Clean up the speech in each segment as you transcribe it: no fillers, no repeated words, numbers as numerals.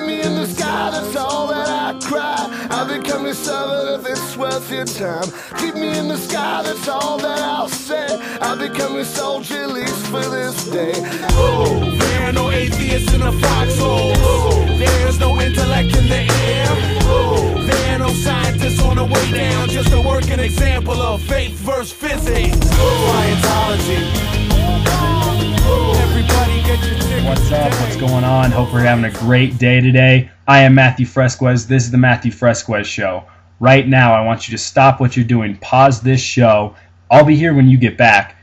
me in the sky, that's all that I cry. I'll become your servant if it's worth your time. Keep me in the sky, that's all that I'll say. I'll become your soldier, at least for this day. Ooh, there are no atheists in a foxhole. There's no intellect in the air. Ooh, there are no scientists on the way down. Just a working example of faith versus physics. Scientology. Everybody get your tickets. What's up? What's going on? Hope we're having a great day today. I am Matthew Fresquez. This is the Matthew Fresquez Show. Right now, I want you to stop what you're doing. Pause this show. I'll be here when you get back.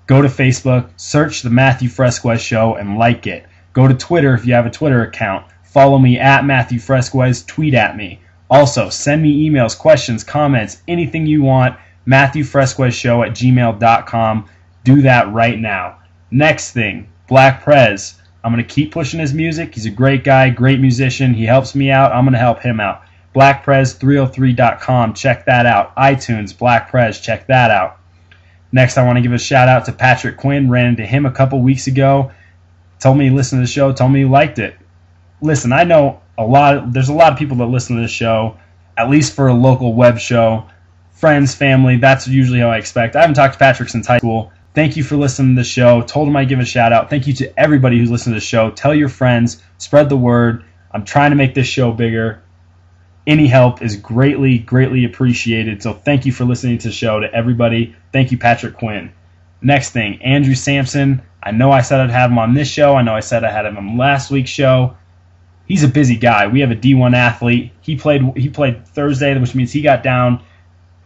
Go to Facebook, search the Matthew Fresquez Show, and like it. Go to Twitter if you have a Twitter account. Follow me at Matthew Fresquez. Tweet at me. Also, send me emails, questions, comments, anything you want. MatthewFresquezShow@gmail.com. Do that right now. Next thing, Black Prez. I'm going to keep pushing his music. He's a great guy, great musician. He helps me out. I'm going to help him out. BlackPrez303.com. Check that out. iTunes, Black Prez. Check that out. Next, I want to give a shout out to Patrick Quinn. Ran into him a couple weeks ago. Told me he listened to the show. Told me he liked it. Listen, I know there's a lot of people that listen to this show, at least for a local web show. Friends, family, that's usually how I expect. I haven't talked to Patrick since high school. Thank you for listening to the show. Told him I'd give a shout out. Thank you to everybody who's listened to the show. Tell your friends. Spread the word. I'm trying to make this show bigger. Any help is greatly, greatly appreciated. So thank you for listening to the show to everybody. Thank you, Patrick Quinn. Next thing, Andrew Sampson. I know I said I'd have him on this show. I know I said I had him on last week's show. He's a busy guy. We have a D1 athlete. He played Thursday, which means he got down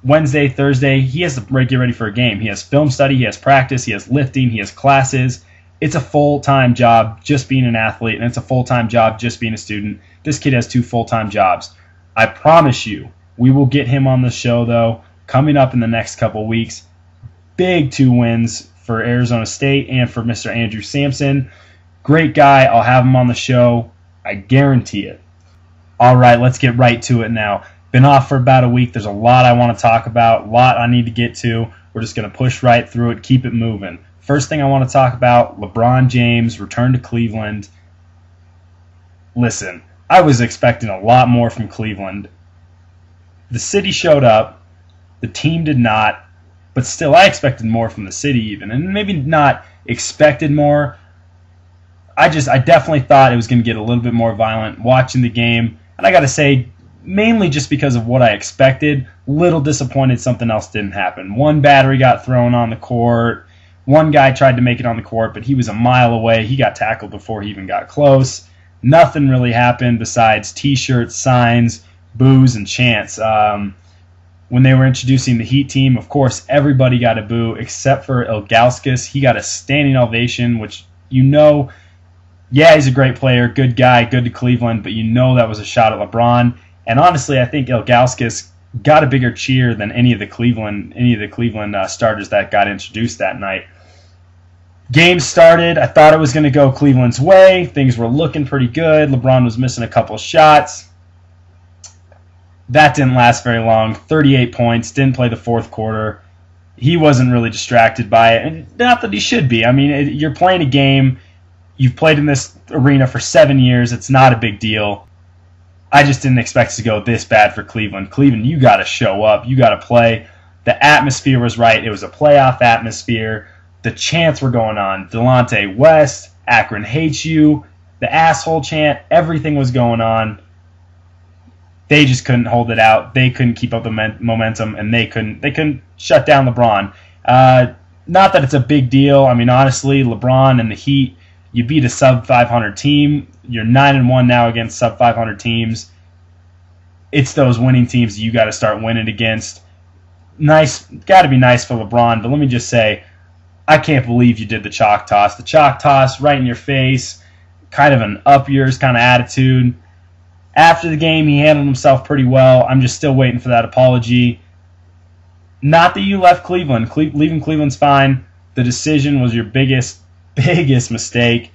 Wednesday, Thursday. He has to get ready for a game. He has film study. He has practice. He has lifting. He has classes. It's a full-time job just being an athlete, and it's a full-time job just being a student. This kid has 2 full-time jobs. I promise you, we will get him on the show, though, coming up in the next couple weeks. Big 2 wins for Arizona State and for Mr. Andrew Sampson. Great guy. I'll have him on the show. I guarantee it. All right, let's get right to it now. Been off for about a week. There's a lot I want to talk about, a lot I need to get to. We're just going to push right through it, keep it moving. First thing I want to talk about, LeBron James return to Cleveland. Listen, I was expecting a lot more from Cleveland. The city showed up. The team did not. But still, I expected more from the city even. And maybe not expected more. I definitely thought it was going to get a little bit more violent watching the game. And I got to say, mainly just because of what I expected, little disappointed something else didn't happen. One battery got thrown on the court. One guy tried to make it on the court, but he was a mile away. He got tackled before he even got close. Nothing really happened besides T-shirts, signs, boos, and chants. When they were introducing the Heat team, of course, everybody got a boo except for Ilgauskas. He got a standing ovation, which you know, yeah, he's a great player, good guy, good to Cleveland, but you know that was a shot at LeBron. And honestly, I think Ilgauskas got a bigger cheer than any of the Cleveland starters that got introduced that night. Game started. I thought it was going to go Cleveland's way. Things were looking pretty good. LeBron was missing a couple shots. That didn't last very long. 38 points. Didn't play the fourth quarter. He wasn't really distracted by it. And not that he should be. I mean, you're playing a game. You've played in this arena for 7 years. It's not a big deal. I just didn't expect it to go this bad for Cleveland. Cleveland, you got to show up. You got to play. The atmosphere was right. It was a playoff atmosphere. The chants were going on. Delonte West, Akron hates you, the asshole chant, everything was going on. They just couldn't hold it out. They couldn't keep up the momentum, and they couldn't shut down LeBron. Not that it's a big deal. I mean, honestly, LeBron and the Heat, you beat a sub-500 team. You're 9-1 now against sub-500 teams. It's those winning teams that you got to start winning against. Nice, got to be nice for LeBron, but let me just say, I can't believe you did the chalk toss. The chalk toss right in your face, kind of an up yours kind of attitude. After the game, he handled himself pretty well. I'm just still waiting for that apology. Not that you left Cleveland. Leaving Cleveland's fine. The decision was your biggest mistake.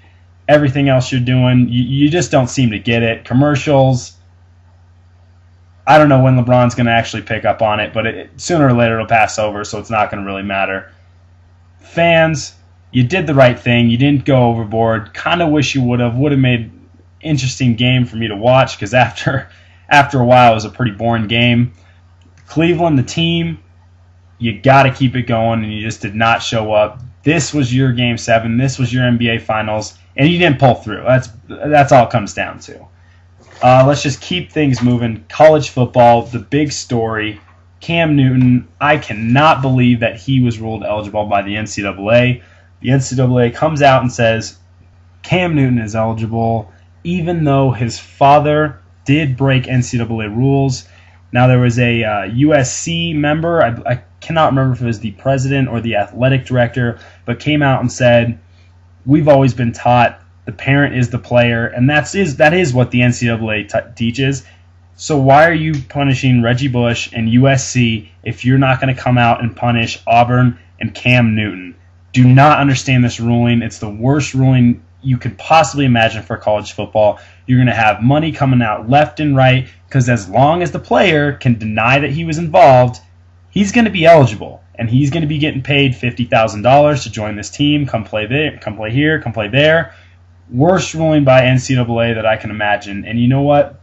Everything else you're doing, you just don't seem to get it. Commercials, I don't know when LeBron's going to actually pick up on it, but sooner or later it'll pass over, so it's not going to really matter. Fans, you did the right thing. You didn't go overboard. Kind of wish you would have made interesting game for me to watch because after a while it was a pretty boring game. Cleveland, the team, you got to keep it going, and you just did not show up. This was your Game 7. This was your NBA Finals, and you didn't pull through. That's all it comes down to. Let's just keep things moving. College football, the big story. Cam Newton, I cannot believe that he was ruled eligible by the NCAA. The NCAA comes out and says Cam Newton is eligible, even though his father did break NCAA rules. Now, there was a USC member, I cannot remember if it was the president or the athletic director, but came out and said, we've always been taught the parent is the player, and that is what the NCAA teaches. So why are you punishing Reggie Bush and USC if you're not going to come out and punish Auburn and Cam Newton? Do not understand this ruling. It's the worst ruling you could possibly imagine for college football. You're going to have money coming out left and right because as long as the player can deny that he was involved, he's going to be eligible, and he's going to be getting paid $50,000 to join this team, come play there, come play here, come play there. Worst ruling by NCAA that I can imagine. And you know what?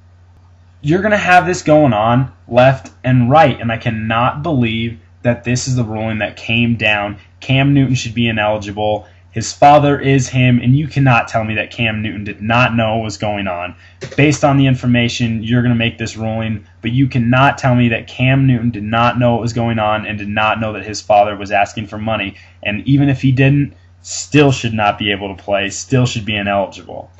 You're going to have this going on left and right, and I cannot believe that this is the ruling that came down. Cam Newton should be ineligible. His father is him, and you cannot tell me that Cam Newton did not know what was going on. Based on the information, you're going to make this ruling, but you cannot tell me that Cam Newton did not know what was going on and did not know that his father was asking for money. And even if he didn't, still should not be able to play, still should be ineligible.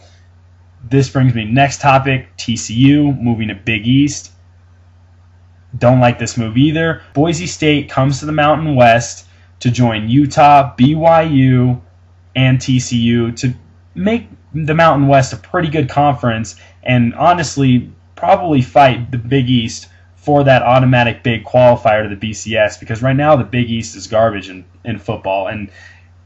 This brings me next topic, TCU moving to Big East. Don't like this move either. Boise State comes to the Mountain West to join Utah, BYU, and TCU to make the Mountain West a pretty good conference and honestly probably fight the Big East for that automatic big qualifier to the BCS, because right now the Big East is garbage in football and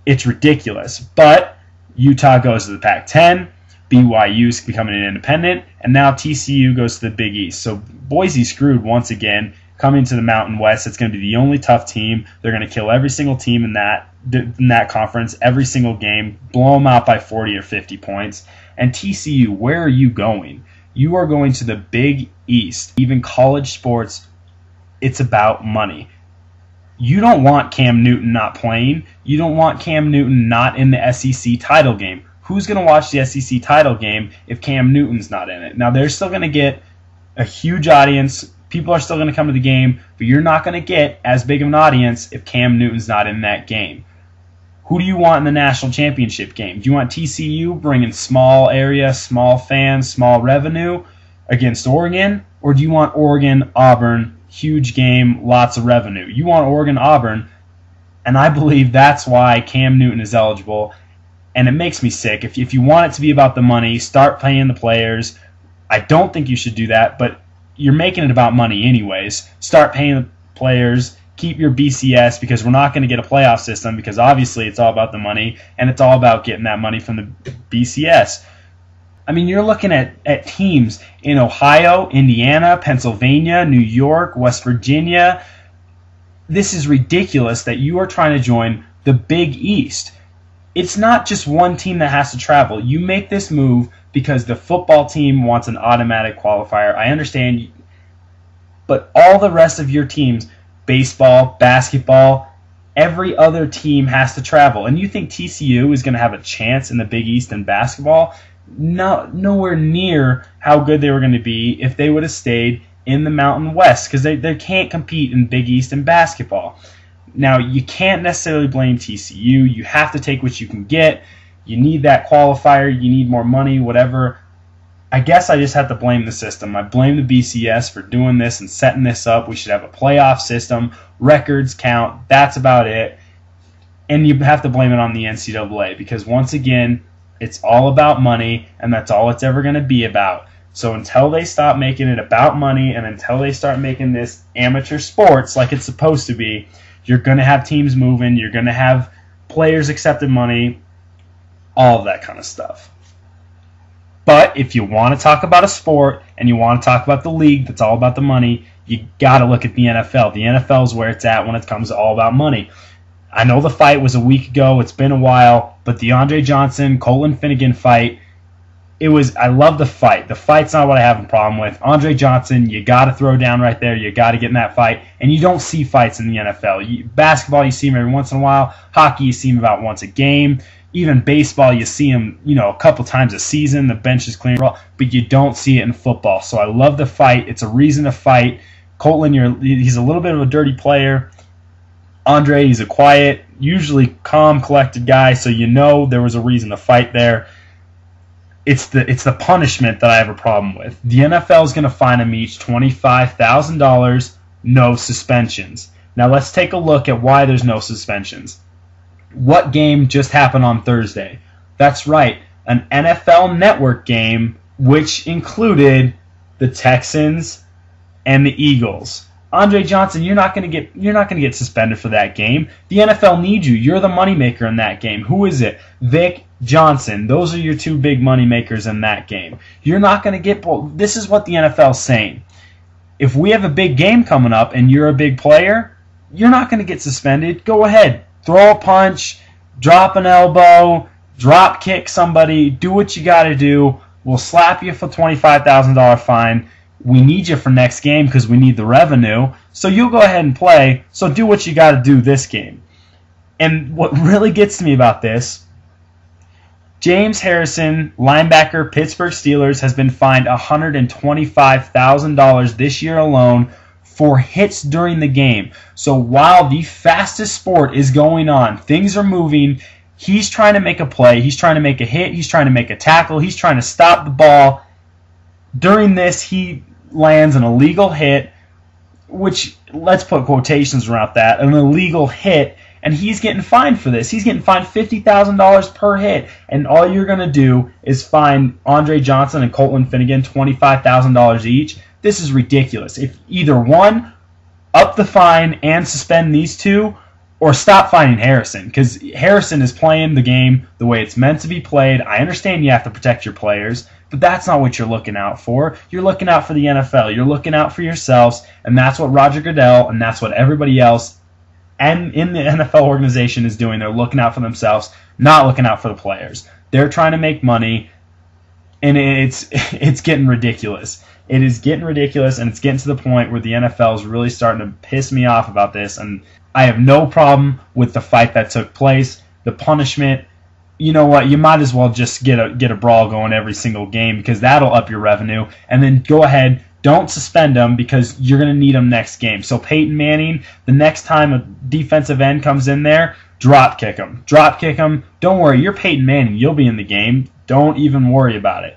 it's ridiculous. But Utah goes to the Pac-10, BYU's becoming an independent, and now TCU goes to the Big East. So Boise screwed once again. Coming to the Mountain West, it's going to be the only tough team. They're going to kill every single team in that conference, every single game, blow them out by 40 or 50 points. And TCU, where are you going? You are going to the Big East. Even college sports, it's about money. You don't want Cam Newton not playing. You don't want Cam Newton not in the SEC title game. Who's going to watch the SEC title game if Cam Newton's not in it? Now, they're still going to get a huge audience. People are still going to come to the game, but you're not going to get as big of an audience if Cam Newton's not in that game. Who do you want in the national championship game? Do you want TCU bringing small area, small fans, small revenue against Oregon? Or do you want Oregon, Auburn, huge game, lots of revenue? You want Oregon, Auburn, and I believe that's why Cam Newton is eligible. And it makes me sick. If you want it to be about the money, start paying the players. I don't think you should do that, but you're making it about money anyways. Start paying the players. Keep your BCS, because we're not going to get a playoff system, because obviously it's all about the money, and it's all about getting that money from the BCS. I mean, you're looking at teams in Ohio, Indiana, Pennsylvania, New York, West Virginia. This is ridiculous that you are trying to join the Big East. It's not just one team that has to travel. You make this move because the football team wants an automatic qualifier. I understand, but all the rest of your teams, baseball, basketball, every other team has to travel. And you think TCU is going to have a chance in the Big East in basketball? No, nowhere near how good they were going to be if they would have stayed in the Mountain West, because they can't compete in Big East in basketball. Now, you can't necessarily blame TCU. You have to take what you can get. You need that qualifier. You need more money, whatever. I guess I just have to blame the system. I blame the BCS for doing this and setting this up. We should have a playoff system. Records count. That's about it. And you have to blame it on the NCAA, because once again, it's all about money, and that's all it's ever going to be about. So until they stop making it about money, and until they start making this amateur sports like it's supposed to be, you're going to have teams moving. You're going to have players accepting money, all of that kind of stuff. But if you want to talk about a sport and you want to talk about the league that's all about the money, you got to look at the NFL. The NFL is where it's at when it comes to all about money. I know the fight was a week ago. It's been a while. But the Andre Johnson, Cortland Finnegan fight, I love the fight. The fight's not what I have a problem with. Andre Johnson, you got to throw down right there. You got to get in that fight. And you don't see fights in the NFL. Basketball, you see him every once in a while. Hockey, you see him about once a game. Even baseball, you see him, a couple times a season. The bench is clean, but you don't see it in football. So I love the fight. It's a reason to fight. Cortland, he's a little bit of a dirty player. Andre, he's a quiet, usually calm, collected guy. So there was a reason to fight there. It's the punishment that I have a problem with. The NFL is going to fine them each $25,000, no suspensions. Now let's take a look at why there's no suspensions. What game just happened on Thursday? That's right, an NFL Network game, which included the Texans and the Eagles. Andre Johnson, you're not going to get suspended for that game. The NFL needs you. You're the moneymaker in that game. Who is it? Vic Johnson. Those are your two big moneymakers in that game. You're not going to get. This is what the NFL is saying. If we have a big game coming up and you're a big player, you're not going to get suspended. Go ahead, throw a punch, drop an elbow, drop kick somebody. Do what you got to do. We'll slap you for $25,000 fine. We need you for next game because we need the revenue. So you'll go ahead and play. So do what you got to do this game. And what really gets to me about this, James Harrison, linebacker, Pittsburgh Steelers, has been fined $125,000 this year alone for hits during the game. So while the fastest sport is going on, things are moving, he's trying to make a play, he's trying to make a hit, he's trying to make a tackle, he's trying to stop the ball. During this, he lands an illegal hit, which, let's put quotations around that, an illegal hit, and he's getting fined for this. He's getting fined $50,000 per hit, and all you're going to do is fine Andre Johnson and Cortland Finnegan $25,000 each. This is ridiculous. If either one, up the fine and suspend these two, or stop fining Harrison, because Harrison is playing the game the way it's meant to be played. I understand you have to protect your players, but that's not what you're looking out for. You're looking out for the NFL. You're looking out for yourselves, and that's what Roger Goodell and that's what everybody else and in the NFL organization is doing. They're looking out for themselves, not looking out for the players. They're trying to make money, and it's getting ridiculous. It is getting ridiculous, and it's getting to the point where the NFL is really starting to piss me off about this, and I have no problem with the fight that took place. The punishment, you know what? You might as well just get a brawl going every single game because that'll up your revenue. And then go ahead, don't suspend them because you're going to need them next game. So Peyton Manning, the next time a defensive end comes in there, drop kick him. Drop kick him. Don't worry, you're Peyton Manning. You'll be in the game. Don't even worry about it.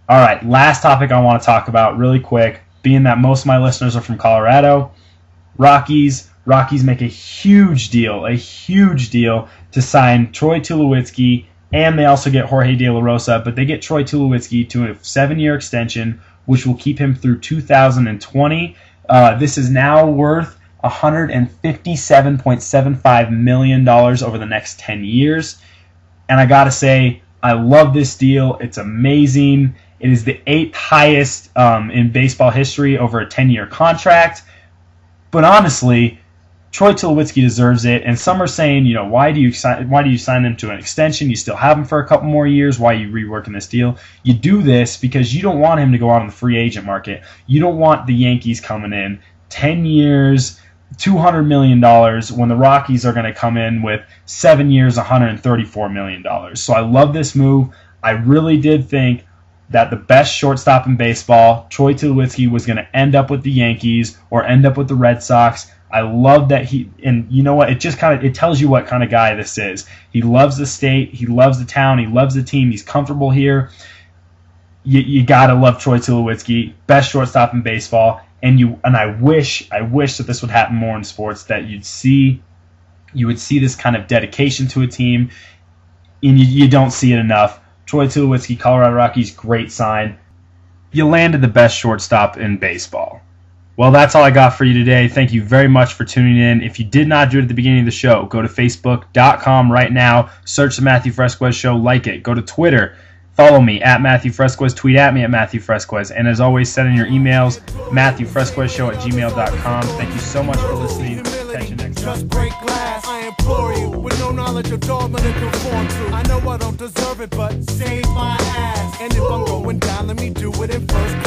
All right, last topic I want to talk about really quick, being that most of my listeners are from Colorado. Rockies make a huge deal to sign Troy Tulowitzki, and they also get Jorge De La Rosa, but they get Troy Tulowitzki to a 7-year extension, which will keep him through 2020. This is now worth $157.75 million over the next 10 years. And I got to say, I love this deal. It's amazing. It is the 8th highest in baseball history over a 10-year contract. But honestly, Troy Tulowitzki deserves it, and some are saying, why do you sign them to an extension? You still have him for a couple more years. Why are you reworking this deal? You do this because you don't want him to go out on the free agent market. You don't want the Yankees coming in 10 years, $200 million, when the Rockies are going to come in with 7 years, $134 million. So I love this move. I really did think that the best shortstop in baseball, Troy Tulowitzki, was going to end up with the Yankees or end up with the Red Sox. I love that and you know what? It tells you what kind of guy this is. He loves the state, he loves the town, he loves the team, he's comfortable here. You gotta love Troy Tulowitzki, best shortstop in baseball. And I wish that this would happen more in sports, that you would see this kind of dedication to a team, and you don't see it enough. Troy Tulowitzki, Colorado Rockies, great sign. You landed the best shortstop in baseball. Well, that's all I got for you today. Thank you very much for tuning in. If you did not do it at the beginning of the show, go to Facebook.com right now. Search the Matthew Fresquez Show. Like it. Go to Twitter. Follow me at Matthew Fresquez. Tweet at me at Matthew Fresquez. And as always, send in your emails, MatthewFresquezShow@gmail.com. Thank you so much for listening. Catch you next time. implore you, with no knowledge of dogma to conform to. I know I don't deserve it, but save my ass. And if I'm going down, let me do it in first class.